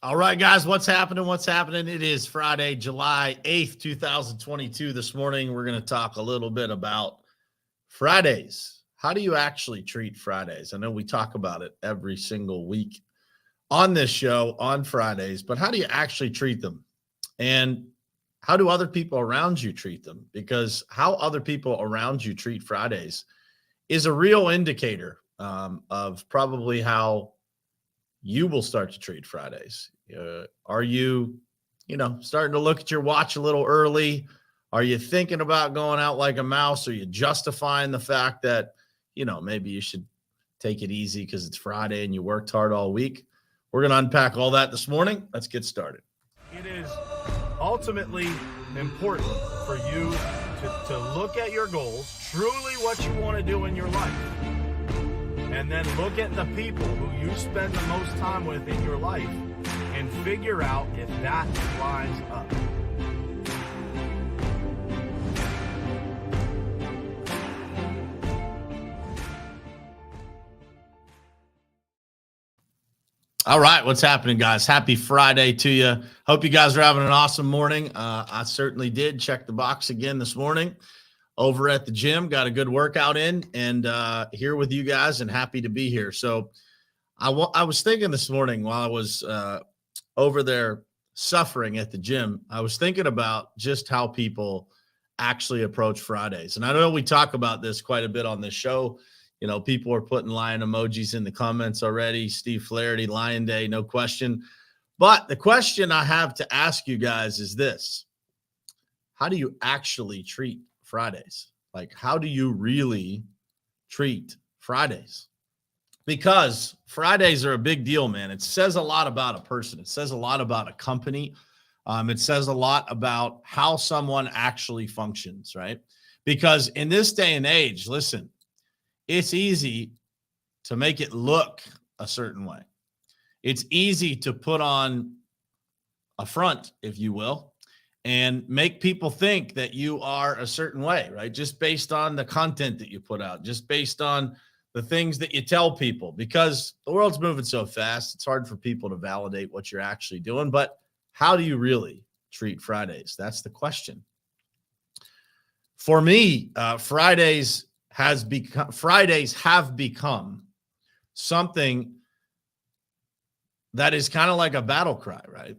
All right, guys, what's happening? What's happening? It is Friday, July 8th, 2022. This morning, we're going to talk a little bit about Fridays. How do you actually treat Fridays? I know we talk about it every single week on this show on Fridays, but how do you actually treat them? And how do other people around you treat them? Because how other people around you treat Fridays is a real indicator of probably how you will start to treat Fridays. Are you, starting to look at your watch a little early? Are you thinking about going out like a mouse? Are you justifying the fact that, maybe you should take it easy because it's Friday and you worked hard all week? We're going to unpack all that this morning. Let's get started. It is ultimately important for you to look at your goals, truly what you want to do in your life. And then look at the people who you spend the most time with in your life and figure out if that lines up. All right, what's happening, guys? Happy Friday to you. Hope you guys are having an awesome morning. I certainly did. Check the box again this morning. Over at the gym, got a good workout in, and here with you guys, and happy to be here. So I was thinking this morning while I was over there suffering at the gym, I was thinking about just how people actually approach Fridays. And I know we talk about this quite a bit on this show. People are putting lion emojis in the comments already. Steve Flaherty, Lion Day, no question. But the question I have to ask you guys is this: how do you actually treat Fridays? Like, how do you really treat Fridays? Because Fridays are a big deal, man. It says a lot about a person. It says a lot about a company. It says a lot about how someone actually functions, right? Because in this day and age, listen, it's easy to make it look a certain way. It's easy to put on a front, if you will, and make people think that you are a certain way, right? Just based on the content that you put out, just based on the things that you tell people, because the world's moving so fast. It's hard for people to validate what you're actually doing. But how do you really treat Fridays? That's the question. For me, Fridays have become something that is kind of like a battle cry, right?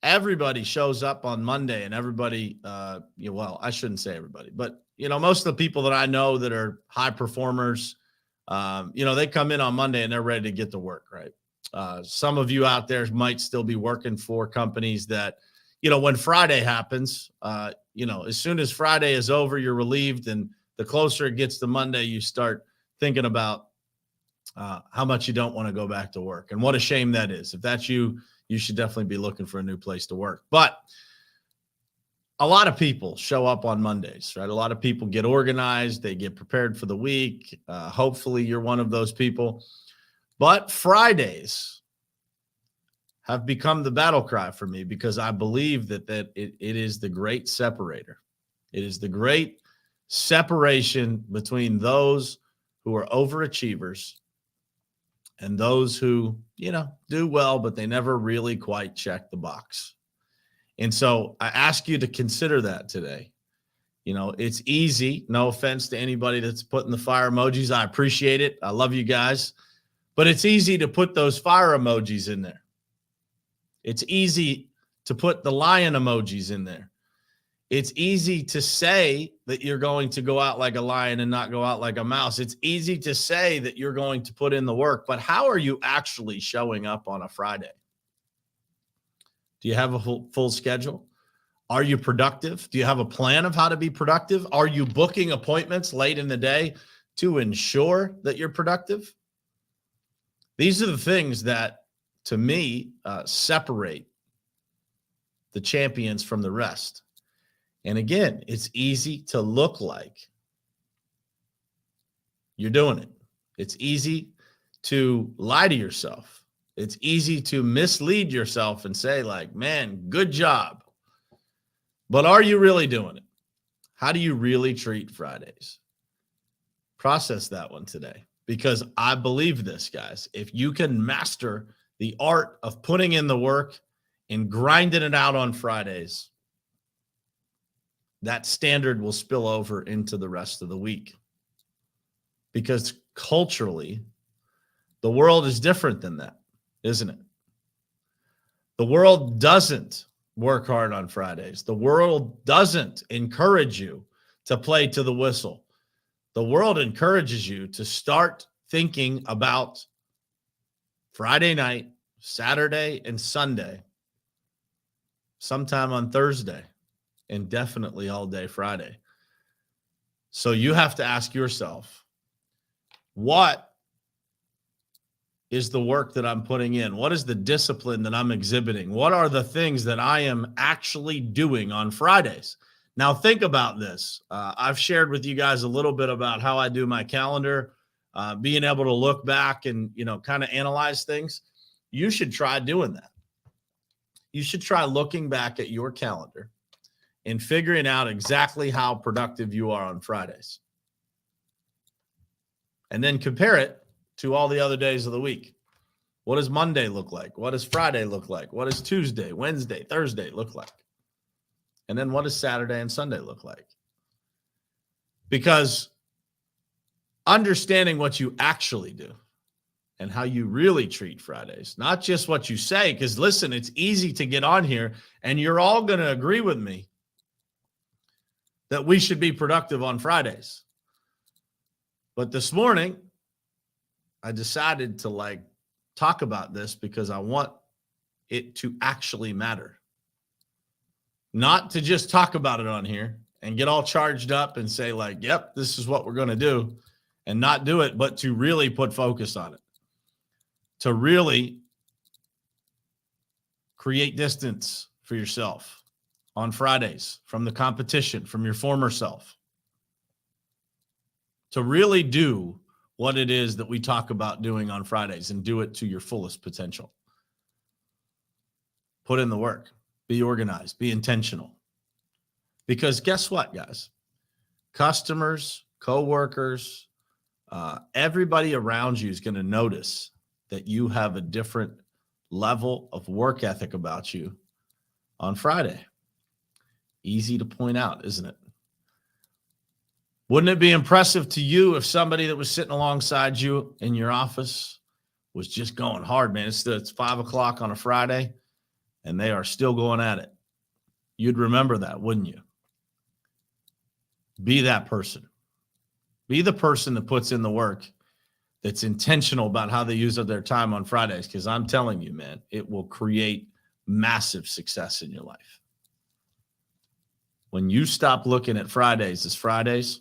Everybody shows up on Monday, and everybody, well, I shouldn't say everybody, but, most of the people that I know that are high performers, they come in on Monday and they're ready to get to work, right? Some of you out there might still be working for companies that, when Friday happens, as soon as Friday is over, you're relieved. And the closer it gets to Monday, you start thinking about how much you don't want to go back to work. And what a shame that is. If that's you, you should definitely be looking for a new place to work. But a lot of people show up on Mondays, right? A lot of people get organized. They get prepared for the week. Hopefully you're one of those people. But Fridays have become the battle cry for me, because I believe that it is the great separator. It is the great separation between those who are overachievers and those who, do well, but they never really quite check the box. And so I ask you to consider that today. It's easy. No offense to anybody that's putting the fire emojis. I appreciate it. I love you guys. But it's easy to put those fire emojis in there. It's easy to put the lion emojis in there. It's easy to say that you're going to go out like a lion and not go out like a mouse. It's easy to say that you're going to put in the work, but how are you actually showing up on a Friday? Do you have a full schedule? Are you productive? Do you have a plan of how to be productive? Are you booking appointments late in the day to ensure that you're productive? These are the things that, to me, separate the champions from the rest. And again, it's easy to look like you're doing it. It's easy to lie to yourself. It's easy to mislead yourself and say, like, man, good job. But are you really doing it? How do you really treat Fridays? Process that one today, because I believe this, guys. If you can master the art of putting in the work and grinding it out on Fridays, that standard will spill over into the rest of the week. Because culturally, the world is different than that, isn't it? The world doesn't work hard on Fridays. The world doesn't encourage you to play to the whistle. The world encourages you to start thinking about Friday night, Saturday, and Sunday, sometime on Thursday, and definitely all day Friday. So you have to ask yourself, what is the work that I'm putting in? What is the discipline that I'm exhibiting? What are the things that I am actually doing on Fridays? Now, think about this. I've shared with you guys a little bit about how I do my calendar, being able to look back and, kind of analyze things. You should try doing that. You should try looking back at your calendar and figuring out exactly how productive you are on Fridays. And then compare it to all the other days of the week. What does Monday look like? What does Friday look like? What does Tuesday, Wednesday, Thursday look like? And then what does Saturday and Sunday look like? Because understanding what you actually do and how you really treat Fridays, not just what you say, because listen, it's easy to get on here and you're all going to agree with me that we should be productive on Fridays. But this morning, I decided to talk about this because I want it to actually matter. Not to just talk about it on here and get all charged up and say yep, this is what we're going to do and not do it, but to really put focus on it. To really create distance for yourself on Fridays from the competition, from your former self. To really do what it is that we talk about doing on Fridays and do it to your fullest potential. Put in the work, be organized, be intentional. Because guess what, guys? Customers, coworkers, everybody around you is going to notice that you have a different level of work ethic about you on Friday. Easy to point out, isn't it? Wouldn't it be impressive to you if somebody that was sitting alongside you in your office was just going hard, man? It's 5:00 on a Friday, and they are still going at it. You'd remember that, wouldn't you? Be that person. Be the person that puts in the work, that's intentional about how they use up their time on Fridays, because I'm telling you, man, it will create massive success in your life. When you stop looking at Fridays as Fridays,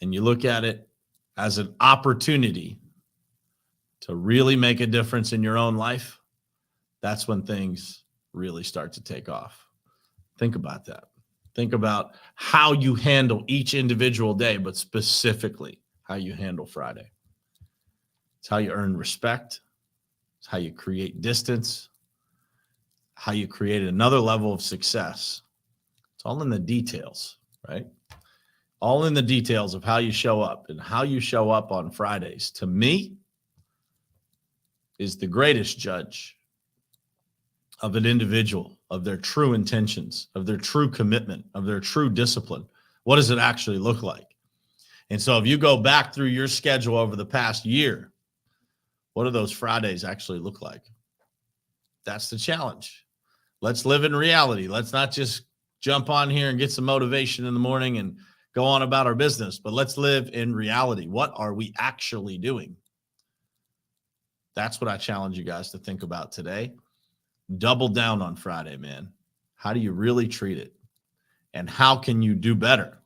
and you look at it as an opportunity to really make a difference in your own life, that's when things really start to take off. Think about that. Think about how you handle each individual day, but specifically how you handle Friday. It's how you earn respect. It's how you create distance, how you create another level of success. It's all in the details, right? All in the details of how you show up, and how you show up on Fridays, to me, is the greatest judge of an individual, of their true intentions, of their true commitment, of their true discipline. What does it actually look like? And so if you go back through your schedule over the past year, what do those Fridays actually look like? That's the challenge. Let's live in reality. Let's not just jump on here and get some motivation in the morning and go on about our business, but let's live in reality. What are we actually doing? That's what I challenge you guys to think about today. Double down on Friday, man. How do you really treat it? And how can you do better?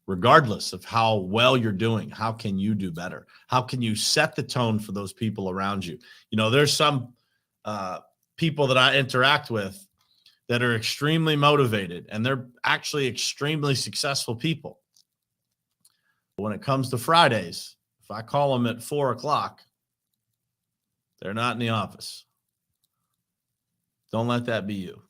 Regardless of how well you're doing, how can you do better? How can you set the tone for those people around you? There's some people that I interact with that are extremely motivated, and they're actually extremely successful people. But when it comes to Fridays, if I call them at 4:00, they're not in the office. Don't let that be you.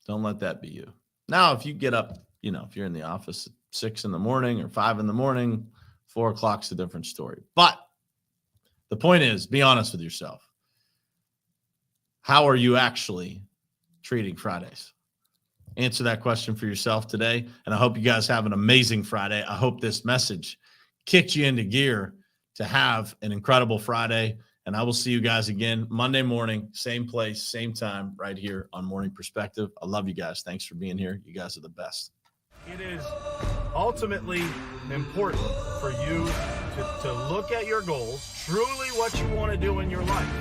Don't let that be you. Now, if you get up, if you're in the office at 6 in the morning or 5 in the morning, 4:00's a different story. But The point is, be honest with yourself. How are you actually treating Fridays? Answer that question for yourself today. And I hope you guys have an amazing Friday. I hope this message kicked you into gear to have an incredible Friday. And I will see you guys again Monday morning, same place, same time, right here on Morning Perspective. I love you guys. Thanks for being here. You guys are the best. It is ultimately important for you to look at your goals, truly what you want to do in your life,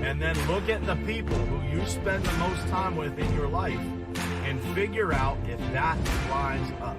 and then look at the people who you spend the most time with in your life and figure out if that lines up.